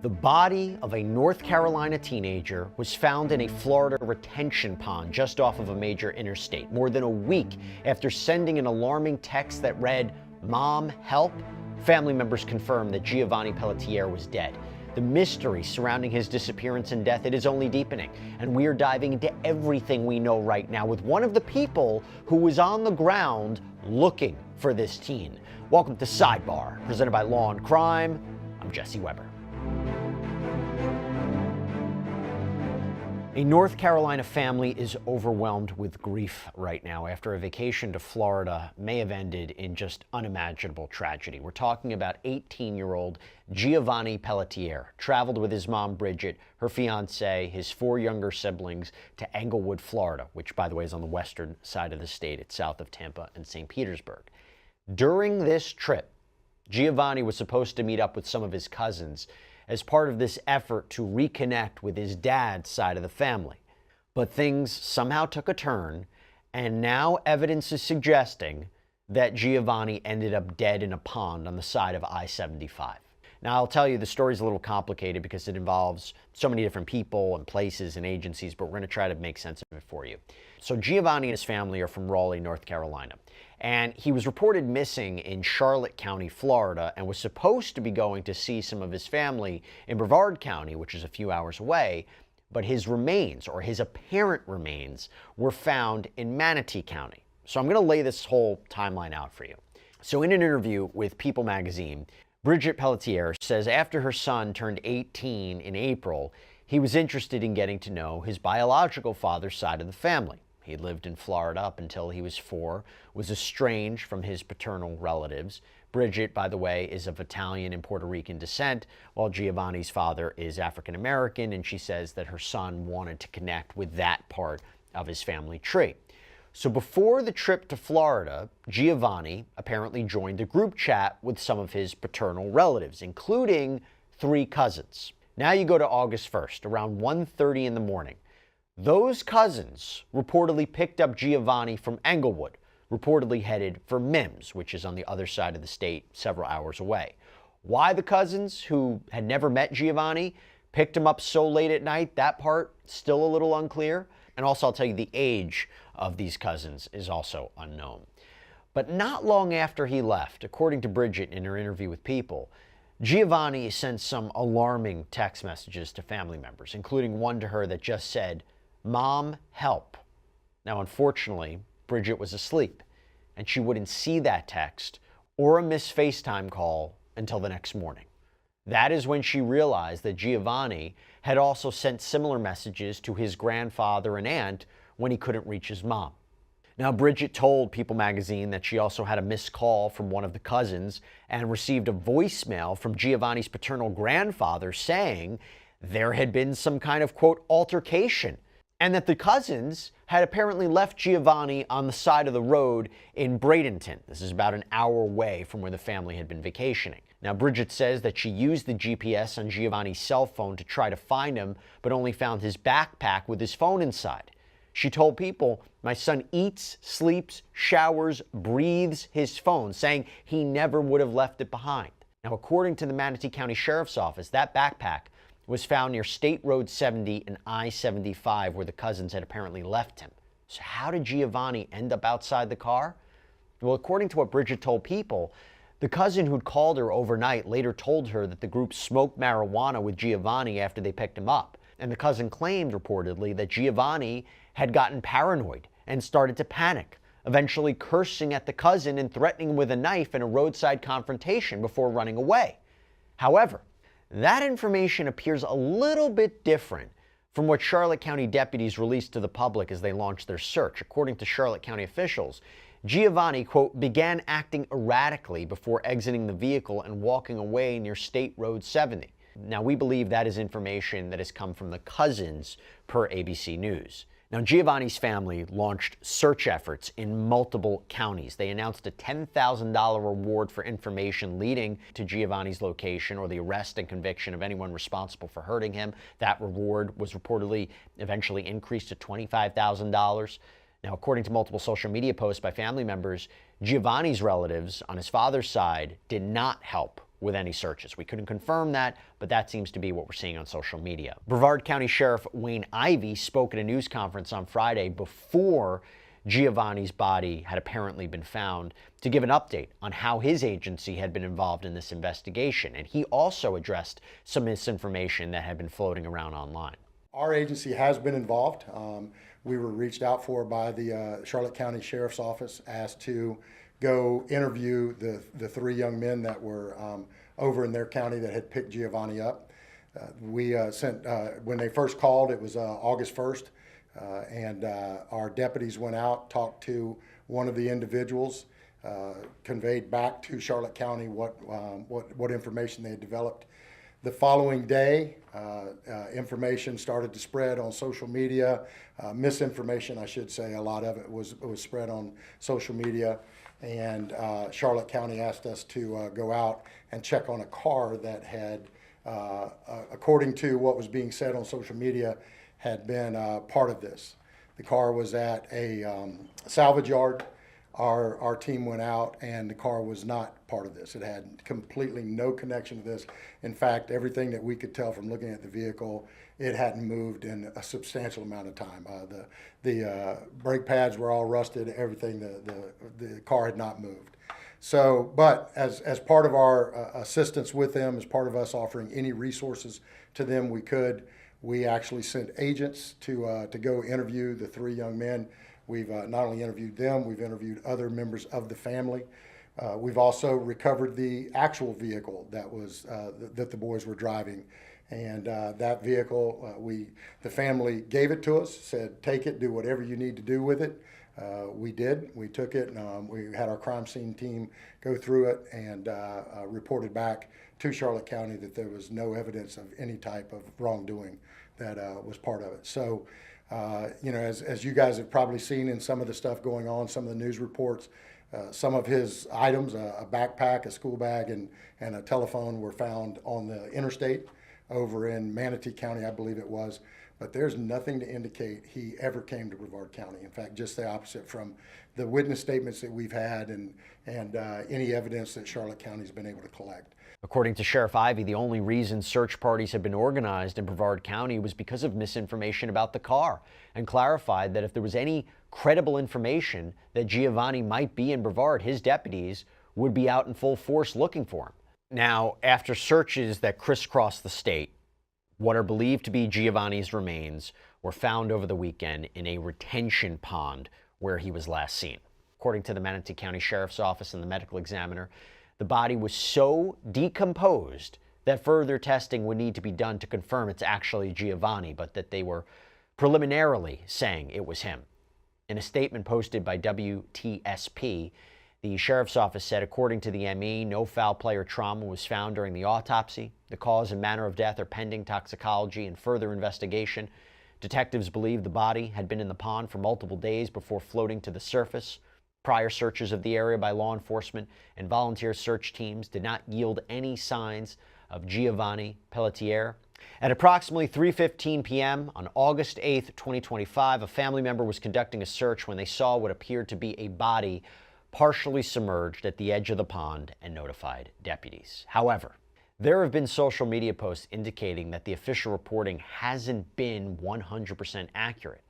The body of a North Carolina teenager was found in a Florida retention pond just off of a major interstate, more than a week after sending an alarming text that read, "Mom, help." Family members confirmed that Giovanni Pelletier was dead. The mystery surrounding his disappearance and death, it is only deepening, and we are diving into everything we know right now with one of the people who was on the ground looking for this teen. Welcome to Sidebar, presented by Law&Crime. I'm Jesse Weber. A North Carolina family is overwhelmed with grief right now after a vacation to Florida may have ended in just unimaginable tragedy. We're talking about 18-year-old Giovanni Pelletier, traveled with his mom, Bridget, her fiancé, his 4 younger siblings to Englewood, Florida, which, by the way, is on the western side of the state. It's south of Tampa and St. Petersburg. During this trip, Giovanni was supposed to meet up with some of his cousins as part of this effort to reconnect with his dad's side of the family. But things somehow took a turn, and now evidence is suggesting that Giovanni ended up dead in a pond on the side of I-75. Now, I'll tell you, the story's a little complicated because it involves so many different people and places and agencies, but we're going to try to make sense of it for you. So Giovanni and his family are from Raleigh, North Carolina, and he was reported missing in Charlotte County, Florida, and was supposed to be going to see some of his family in Brevard County, which is a few hours away, but his remains, or his apparent remains, were found in Manatee County. So I'm going to lay this whole timeline out for you. So in an interview with People magazine, Bridget Pelletier says after her son turned 18 in April, he was interested in getting to know his biological father's side of the family. He lived in Florida up until he was 4, was estranged from his paternal relatives. Bridget, by the way, is of Italian and Puerto Rican descent, while Giovanni's father is African American, and she says that her son wanted to connect with that part of his family tree. So before the trip to Florida, Giovanni apparently joined a group chat with some of his paternal relatives, including 3 cousins. Now you go to August 1st, around 1:30 in the morning. Those cousins reportedly picked up Giovanni from Englewood, reportedly headed for Mims, which is on the other side of the state, several hours away. Why the cousins, who had never met Giovanni, picked him up so late at night, that part still a little unclear. And also, I'll tell you, the age of these cousins is also unknown. But not long after he left, according to Bridget in her interview with People, Giovanni sent some alarming text messages to family members, including one to her that just said, "Mom, help." Now, unfortunately, Bridget was asleep, and she wouldn't see that text or a missed FaceTime call until the next morning. That is when she realized that Giovanni had also sent similar messages to his grandfather and aunt when he couldn't reach his mom. Now, Bridget told People magazine that she also had a missed call from one of the cousins and received a voicemail from Giovanni's paternal grandfather saying there had been some kind of, quote, altercation, and that the cousins had apparently left Giovanni on the side of the road in Bradenton. This is about an hour away from where the family had been vacationing. Now, Bridget says that she used the GPS on Giovanni's cell phone to try to find him, but only found his backpack with his phone inside. She told People, "My son eats, sleeps, showers, breathes his phone," saying he never would have left it behind. Now, according to the Manatee County Sheriff's Office, that backpack was found near State Road 70 and I-75, where the cousins had apparently left him. So how did Giovanni end up outside the car? Well, according to what Bridget told People, the cousin who'd called her overnight later told her that the group smoked marijuana with Giovanni after they picked him up. And the cousin claimed, reportedly, that Giovanni had gotten paranoid and started to panic, eventually cursing at the cousin and threatening him with a knife in a roadside confrontation before running away. However, that information appears a little bit different from what Charlotte County deputies released to the public as they launched their search. According to Charlotte County officials, Giovanni, quote, began acting erratically before exiting the vehicle and walking away near State Road 70. Now, we believe that is information that has come from the cousins, per ABC News. Now, Giovanni's family launched search efforts in multiple counties. They announced a $10,000 reward for information leading to Giovanni's location or the arrest and conviction of anyone responsible for hurting him. That reward was reportedly eventually increased to $25,000. Now, according to multiple social media posts by family members, Giovanni's relatives on his father's side did not help with any searches. We couldn't confirm that, but that seems to be what we're seeing on social media. Brevard County Sheriff Wayne Ivey spoke at a news conference on Friday before Giovanni's body had apparently been found to give an update on how his agency had been involved in this investigation. And he also addressed some misinformation that had been floating around online. Our agency has been involved. We were reached out for by the Charlotte County Sheriff's Office, asked to go interview the three young men that were over in their county that had picked Giovanni up. We sent, when they first called, it was August 1st. And our deputies went out, talked to one of the individuals, conveyed back to Charlotte County what information they had developed. The following day, information started to spread on social media, misinformation, I should say. A lot of it was spread on social media, and Charlotte County asked us to go out and check on a car that had, according to what was being said on social media, had been part of this. The car was at a salvage yard. Our team went out, and the car was not part of this. It had completely no connection to this. In fact, everything that we could tell from looking at the vehicle, it hadn't moved in a substantial amount of time. The brake pads were all rusted. Everything, the car had not moved. So, but as part of our assistance with them, as part of us offering any resources to them we could, we actually sent agents to go interview the three young men. We've not only interviewed them, we've interviewed other members of the family. We've also recovered the actual vehicle that was that the boys were driving, and that vehicle, the family gave it to us, said, take it, do whatever you need to do with it. We did. We took it. We had our crime scene team go through it and reported back to Charlotte County that there was no evidence of any type of wrongdoing that was part of it. So, you know, as you guys have probably seen in some of the stuff going on, some of the news reports, some of his items, a backpack, a school bag, and a telephone were found on the interstate over in Manatee County, I believe it was. But there's nothing to indicate he ever came to Brevard County. In fact, just the opposite from the witness statements that we've had and any evidence that Charlotte County's been able to collect. According to Sheriff Ivey, the only reason search parties had been organized in Brevard County was because of misinformation about the car, and clarified that if there was any credible information that Giovanni might be in Brevard, his deputies would be out in full force looking for him. Now, after searches that crisscross the state, what are believed to be Giovanni's remains were found over the weekend in a retention pond where he was last seen. According to the Manatee County Sheriff's Office and the medical examiner, the body was so decomposed that further testing would need to be done to confirm it's actually Giovanni, but that they were preliminarily saying it was him. In a statement posted by WTSP, the Sheriff's Office said, according to the ME, no foul play or trauma was found during the autopsy. The cause and manner of death are pending toxicology and further investigation. Detectives believe the body had been in the pond for multiple days before floating to the surface. Prior searches of the area by law enforcement and volunteer search teams did not yield any signs of Giovanni Pelletier. At approximately 3:15 p.m. on August 8th, 2025, a family member was conducting a search when they saw what appeared to be a body partially submerged at the edge of the pond and notified deputies. However, there have been social media posts indicating that the official reporting hasn't been 100% accurate.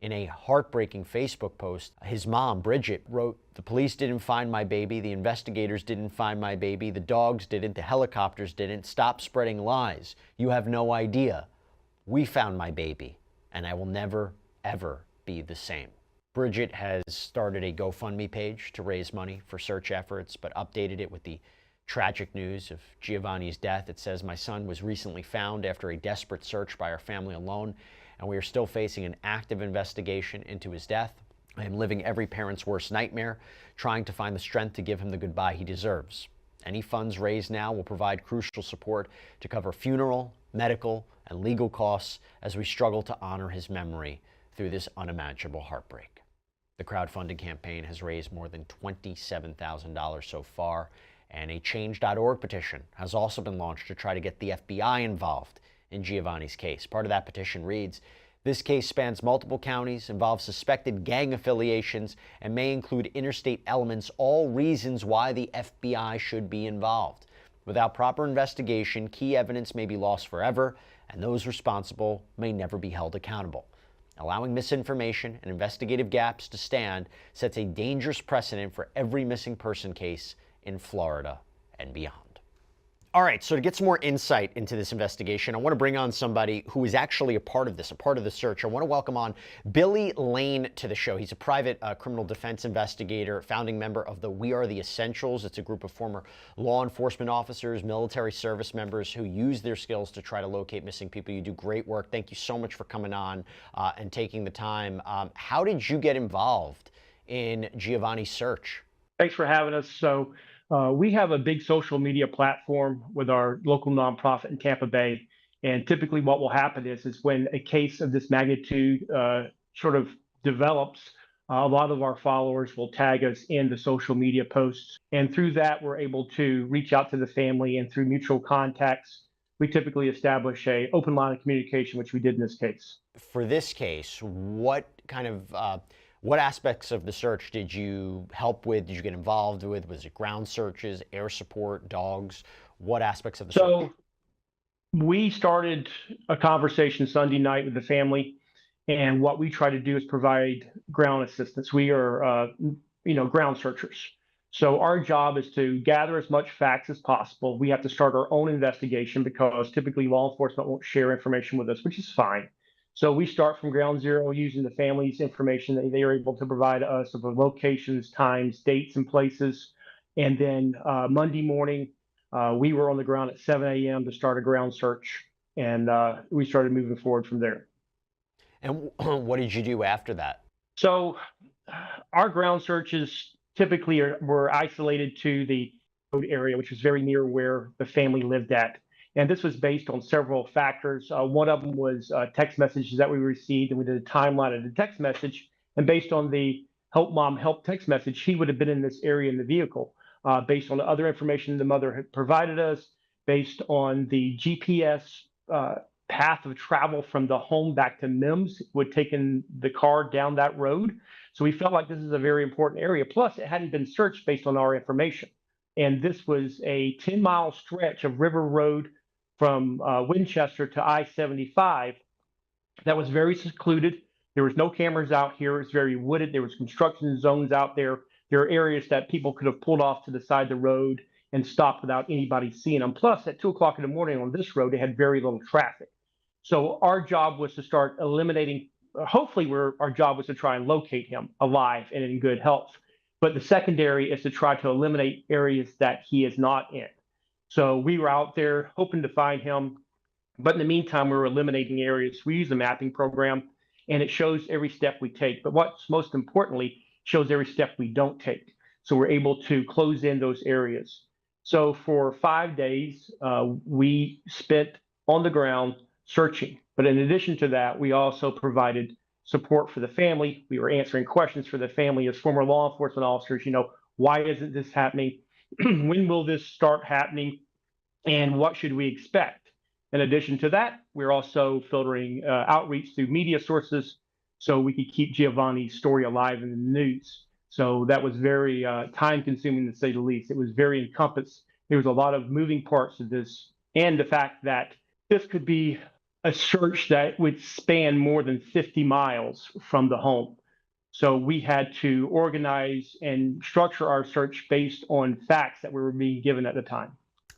In a heartbreaking Facebook post, his mom, Bridget, wrote, "The police didn't find my baby, the investigators didn't find my baby, the dogs didn't, the helicopters didn't. Stop spreading lies. You have no idea. We found my baby, and I will never, ever be the same." Bridget has started a GoFundMe page to raise money for search efforts, but updated it with the tragic news of Giovanni's death. It says, "My son was recently found after a desperate search by our family alone, and we are still facing an active investigation into his death. I am living every parent's worst nightmare, trying to find the strength to give him the goodbye he deserves. Any funds raised now will provide crucial support to cover funeral, medical, and legal costs as we struggle to honor his memory through this unimaginable heartbreak." The crowdfunding campaign has raised more than $27,000 so far, and a Change.org petition has also been launched to try to get the FBI involved in Giovanni's case. Part of that petition reads, "This case spans multiple counties, involves suspected gang affiliations, and may include interstate elements, all reasons why the FBI should be involved. Without proper investigation, key evidence may be lost forever, and those responsible may never be held accountable. Allowing misinformation and investigative gaps to stand sets a dangerous precedent for every missing person case in Florida and beyond. All right, so to get some more insight into this investigation, I want to bring on somebody who is actually a part of this, a part of the search. I want to welcome on Billy Lane to the show. He's a private criminal defense investigator, founding member of the We Are the Essentials. It's a group of former law enforcement officers, military service members who use their skills to try to locate missing people. You do great work. Thank you so much for coming on and taking the time. How did you get involved in Giovanni's search? Thanks for having us. So we have a big social media platform with our local nonprofit in Tampa Bay. And typically what will happen is when a case of this magnitude sort of develops, a lot of our followers will tag us in the social media posts. And through that, we're able to reach out to the family, and through mutual contacts, we typically establish an open line of communication, which we did in this case. For this case, what what aspects of the search did you help with? Did you get involved with? Was it ground searches, air support, dogs? What aspects of the search? So we started a conversation Sunday night with the family, and what we try to do is provide ground assistance. We are, ground searchers. So our job is to gather as much facts as possible. We have to start our own investigation because typically law enforcement won't share information with us, which is fine. So we start from ground zero using the family's information that they are able to provide us of the locations, times, dates, and places. And then Monday morning, we were on the ground at 7 a.m. to start a ground search, and we started moving forward from there. And what did you do after that? So our ground searches typically were isolated to the road area, which was very near where the family lived at. And this was based on several factors. One of them was text messages that we received, and we did a timeline of the text message. And based on the Help Mom Help text message, he would have been in this area in the vehicle. Based on the other information the mother had provided us, based on the GPS path of travel from the home back to MIMS, would taken the car down that road. So we felt like this is a very important area. Plus, it hadn't been searched based on our information. And this was a 10-mile stretch of river road from Winchester to I-75 that was very secluded. There was no cameras out here. It was very wooded. There was construction zones out there. There are areas that people could have pulled off to the side of the road and stopped without anybody seeing them. Plus, at 2 o'clock in the morning on this road, they had very little traffic. So our job was to start eliminating, hopefully our job was to try and locate him alive and in good health. But the secondary is to try to eliminate areas that he is not in. So we were out there hoping to find him, but in the meantime, we were eliminating areas. We use a mapping program, and it shows every step we take. But what's most importantly, shows every step we don't take. So we're able to close in those areas. So for 5 days, we spent on the ground searching. But in addition to that, we also provided support for the family. We were answering questions for the family as former law enforcement officers. Why isn't this happening? When will this start happening? And what should we expect? In addition to that, we're also filtering outreach through media sources so we could keep Giovanni's story alive in the news. So that was very time consuming, to say the least. It was very encompassed. There was a lot of moving parts of this, and the fact that this could be a search that would span more than 50 miles from the home. So we had to organize and structure our search based on facts that we were being given at the time.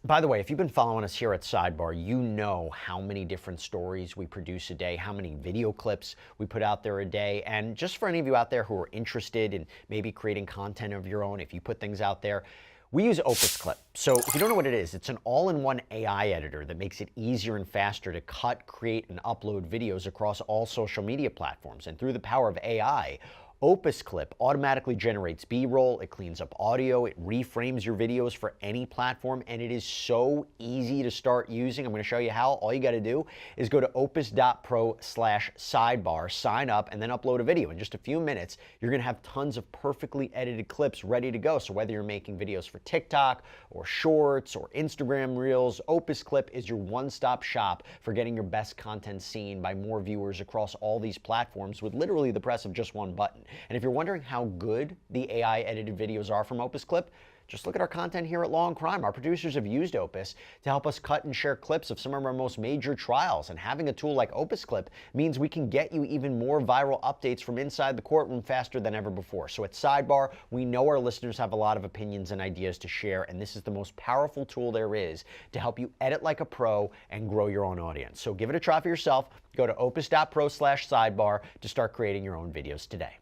By the way, if you've been following us here at Sidebar, you know how many different stories we produce a day, how many video clips we put out there a day. And just for any of you out there who are interested in maybe creating content of your own, if you put things out there, we use Opus Clip. So if you don't know what it is, it's an all-in-one AI editor that makes it easier and faster to cut, create, and upload videos across all social media platforms. And through the power of AI, Opus Clip automatically generates B-roll, it cleans up audio, it reframes your videos for any platform, and it is so easy to start using. I'm going to show you how. All you got to do is go to opus.pro/sidebar, sign up, and then upload a video. In just a few minutes, you're going to have tons of perfectly edited clips ready to go. So whether you're making videos for TikTok or Shorts or Instagram Reels, Opus Clip is your one-stop shop for getting your best content seen by more viewers across all these platforms with literally the press of just one button. And if you're wondering how good the AI edited videos are from Opus Clip, Just look at our content here at Law and Crime. Our producers have used Opus to help us cut and share clips of some of our most major trials. And having a tool like Opus Clip means we can get you even more viral updates from inside the courtroom faster than ever before. So at Sidebar, we know our listeners have a lot of opinions and ideas to share, and this is the most powerful tool there is to help you edit like a pro and grow your own audience. So give it a try for yourself. Go to opus.pro/sidebar to start creating your own videos today.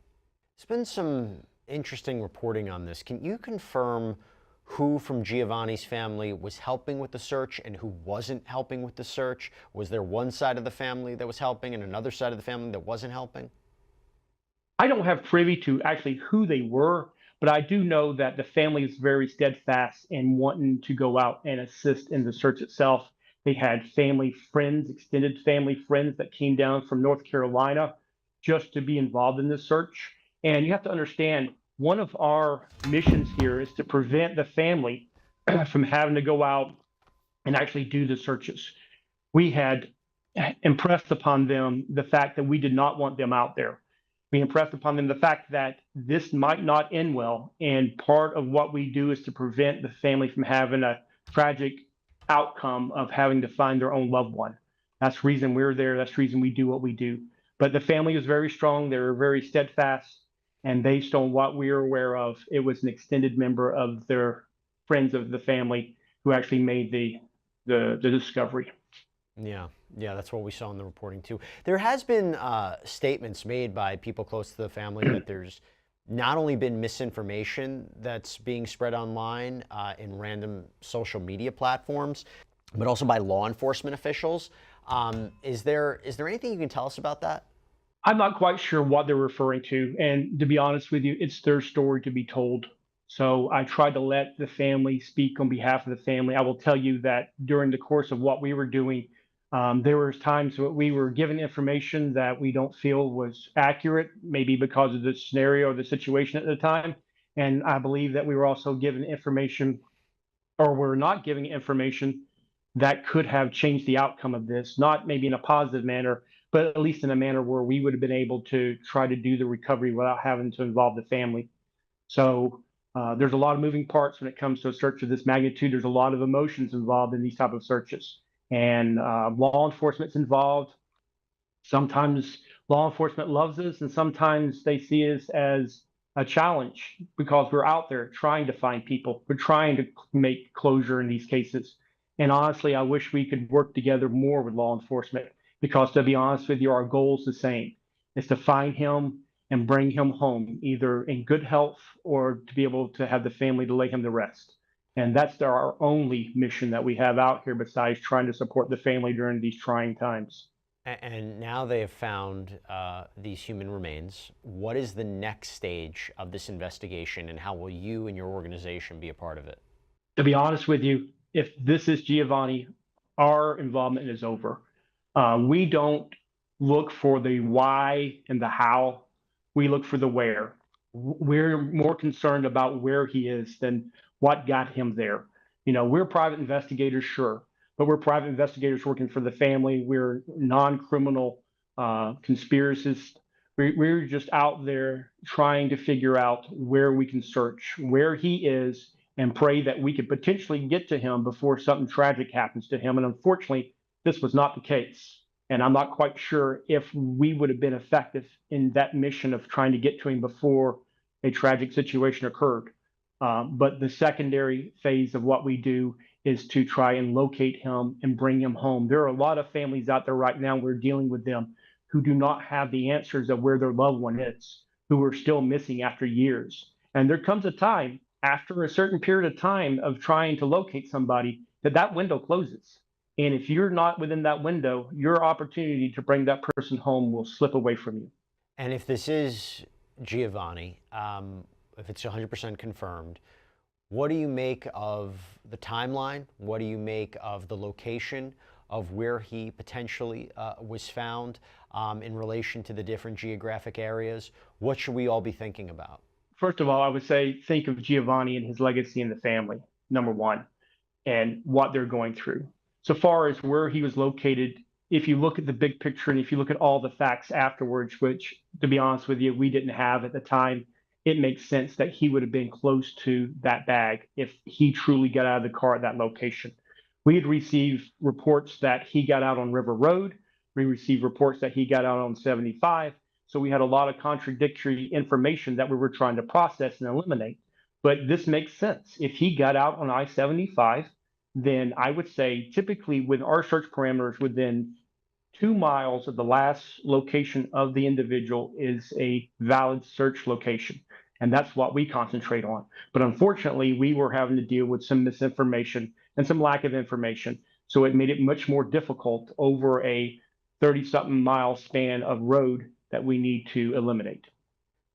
There's been some interesting reporting on this. Can you confirm who from Giovanni's family was helping with the search and who wasn't helping with the search? Was there one side of the family that was helping and another side of the family that wasn't helping? I don't have privy to actually who they were, but I do know that the family is very steadfast in wanting to go out and assist in the search itself. They had family friends, extended family friends that came down from North Carolina just to be involved in this search. And you have to understand, one of our missions here is to prevent the family from having to go out and actually do the searches. We had impressed upon them the fact that we did not want them out there. We impressed upon them the fact that this might not end well. And part of what we do is to prevent the family from having a tragic outcome of having to find their own loved one. That's the reason we're there. That's the reason we do what we do. But the family was very strong. They were very steadfast. And based on what we are aware of, it was an extended member of their friends of the family who actually made the discovery. Yeah, that's what we saw in the reporting too. There has been statements made by people close to the family that there's not only been misinformation that's being spread online in random social media platforms, but also by law enforcement officials. Is there anything you can tell us about that? I'm not quite sure what they're referring to. And to be honest with you, it's their story to be told. So I tried to let the family speak on behalf of the family. I will tell you that during the course of what we were doing, there was times that we were given information that we don't feel was accurate, maybe because of the scenario or the situation at the time. And I believe that we were also given information, or we're not giving information that could have changed the outcome of this, not maybe in a positive manner, but at least in a manner where we would have been able to try to do the recovery without having to involve the family. So there's a lot of moving parts when it comes to a search of this magnitude. There's a lot of emotions involved in these type of searches, and law enforcement's involved. Sometimes law enforcement loves us, and sometimes they see us as a challenge because we're out there trying to find people. We're trying to make closure in these cases. And honestly, I wish we could work together more with law enforcement, because to be honest with you, our goal is the same. It's to find him and bring him home, either in good health or to be able to have the family to lay him to rest. And that's our only mission that we have out here, besides trying to support the family during these trying times. And now they have found these human remains. What is the next stage of this investigation, and how will you and your organization be a part of it? To be honest with you, if this is Giovanni, our involvement is over. We don't look for the why and the how. We look for the where. We're more concerned about where he is than what got him there. You know, we're private investigators, sure, but we're private investigators working for the family. We're non-criminal conspiracists. We're just out there trying to figure out where we can search, where he is, and pray that we could potentially get to him before something tragic happens to him. And unfortunately, this was not the case. And I'm not quite sure if we would have been effective in that mission of trying to get to him before a tragic situation occurred. But the secondary phase of what we do is to try and locate him and bring him home. There are a lot of families out there right now, we're dealing with them, who do not have the answers of where their loved one is, who are still missing after years. And there comes a time, after a certain period of time of trying to locate somebody, that window closes. And if you're not within that window, your opportunity to bring that person home will slip away from you. And if this is Giovanni, if it's 100% confirmed, what do you make of the timeline? What do you make of the location of where he potentially was found in relation to the different geographic areas? What should we all be thinking about? First of all, I would say think of Giovanni and his legacy in the family, number one, and what they're going through. So far as where he was located, if you look at the big picture and if you look at all the facts afterwards, which, to be honest with you, we didn't have at the time, it makes sense that he would have been close to that bag if he truly got out of the car at that location. We had received reports that he got out on River Road. We received reports that he got out on 75. So we had a lot of contradictory information that we were trying to process and eliminate. But this makes sense. If he got out on I-75, then I would say typically with our search parameters within 2 miles of the last location of the individual is a valid search location. And that's what we concentrate on. But unfortunately, we were having to deal with some misinformation and some lack of information. So it made it much more difficult over a 30-something mile span of road that we need to eliminate.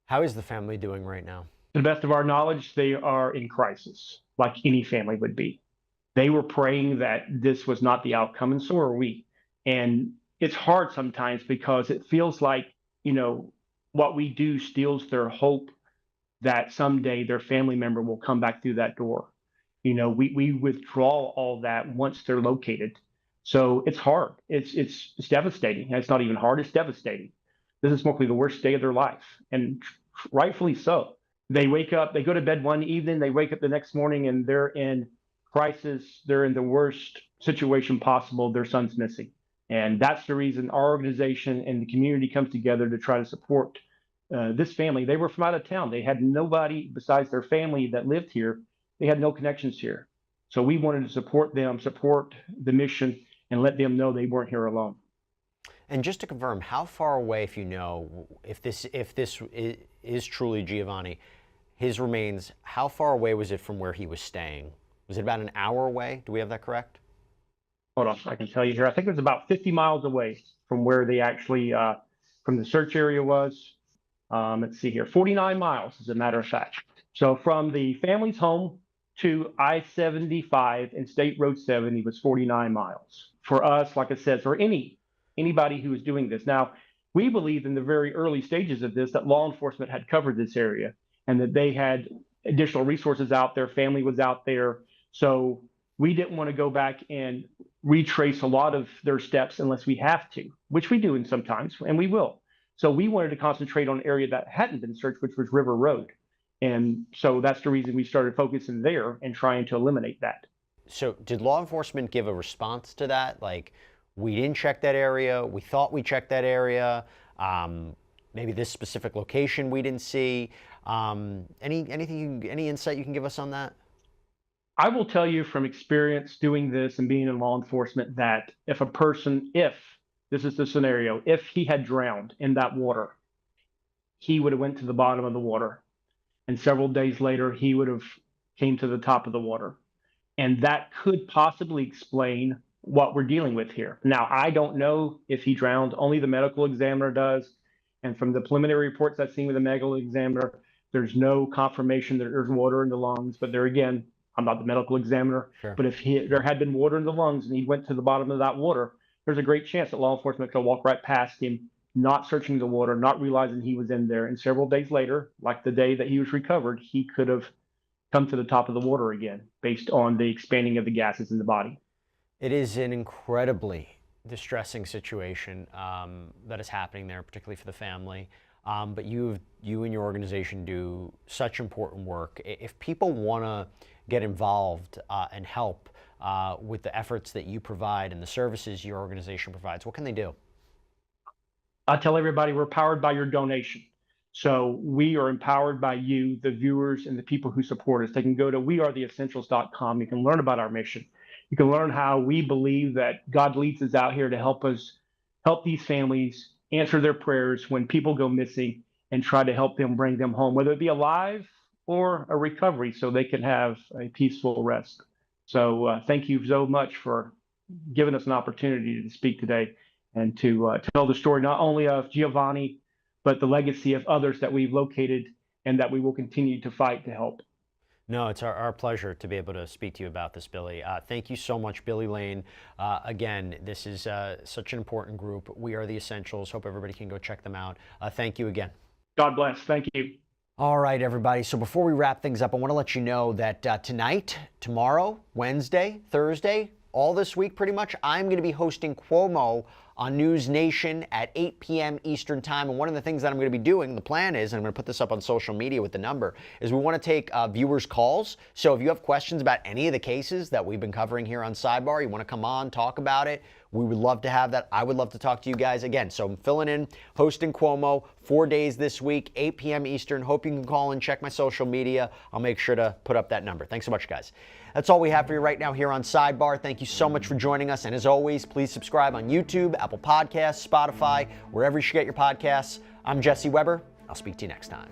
How is the family doing right now? To the best of our knowledge, they are in crisis, like any family would be. They were praying that this was not the outcome, and so are we. And it's hard sometimes because it feels like, what we do steals their hope that someday their family member will come back through that door. We withdraw all that once they're located. So it's hard. It's devastating. And it's not even hard, it's devastating. This is mostly the worst day of their life, and rightfully so. They wake up, they go to bed one evening, they wake up the next morning and they're in crisis. They're in the worst situation possible. Their son's missing. And that's the reason our organization and the community comes together to try to support this family. They were from out of town. They had nobody besides their family that lived here. They had no connections here. So we wanted to support them, support the mission, and let them know they weren't here alone. And just to confirm, how far away, if this is truly Giovanni, his remains, how far away was it from where he was staying? Was it about an hour away? Do we have that correct? Hold on, I can tell you here. I think it was about 50 miles away from where they actually, from the search area was. Let's see here, 49 miles, as a matter of fact. So from the family's home to I-75 and State Road 70 was 49 miles. For us, like I said, for anybody who is doing this. Now, we believe in the very early stages of this that law enforcement had covered this area and that they had additional resources out there, family was out there. So we didn't want to go back and retrace a lot of their steps unless we have to, which we do sometimes, and we will. So we wanted to concentrate on an area that hadn't been searched, which was River Road. And so that's the reason we started focusing there and trying to eliminate that. So did law enforcement give a response to that? Like, we didn't check that area, we thought we checked that area, maybe this specific location we didn't see. Any insight you can give us on that? I will tell you from experience doing this and being in law enforcement that if this is the scenario, if he had drowned in that water, he would have went to the bottom of the water. And several days later, he would have came to the top of the water. And that could possibly explain what we're dealing with here. Now, I don't know if he drowned. Only the medical examiner does. And from the preliminary reports I've seen with the medical examiner, there's no confirmation that there's water in the lungs. But there again, I'm not the medical examiner. Sure. But if there had been water in the lungs and he went to the bottom of that water, there's a great chance that law enforcement could walk right past him, not searching the water, not realizing he was in there. And several days later, like the day that he was recovered, he could have come to the top of the water again based on the expanding of the gases in the body. It is an incredibly distressing situation that is happening there, particularly for the family. But you and your organization do such important work. If people want to get involved and help with the efforts that you provide and the services your organization provides, what can they do? I tell everybody we're powered by your donation. So we are empowered by you, the viewers, and the people who support us. They can go to wearetheessentials.com. You can learn about our mission. You can learn how we believe that God leads us out here to help these families answer their prayers when people go missing and try to help them bring them home, whether it be alive or a recovery so they can have a peaceful rest. So thank you so much for giving us an opportunity to speak today and to tell the story not only of Giovanni, but the legacy of others that we've located and that we will continue to fight to help. No, it's our pleasure to be able to speak to you about this, Billy. Thank you so much, Billy Lane. Again, this is such an important group. We Are the Essentials. Hope everybody can go check them out. Thank you again. God bless. Thank you. All right, everybody. So before we wrap things up, I want to let you know that tonight, tomorrow, Wednesday, Thursday, all this week pretty much, I'm going to be hosting Cuomo on News Nation at 8 p.m. Eastern Time. And one of the things that I'm going to be doing, the plan is, and I'm going to put this up on social media with the number, is we want to take viewers' calls. So if you have questions about any of the cases that we've been covering here on Sidebar, you want to come on, talk about it, we would love to have that. I would love to talk to you guys again. So I'm filling in, hosting Cuomo, 4 days this week, 8 p.m. Eastern. Hope you can call and check my social media. I'll make sure to put up that number. Thanks so much, guys. That's all we have for you right now here on Sidebar. Thank you so much for joining us. And as always, please subscribe on YouTube, Apple Podcasts, Spotify, wherever you should get your podcasts. I'm Jesse Weber. I'll speak to you next time.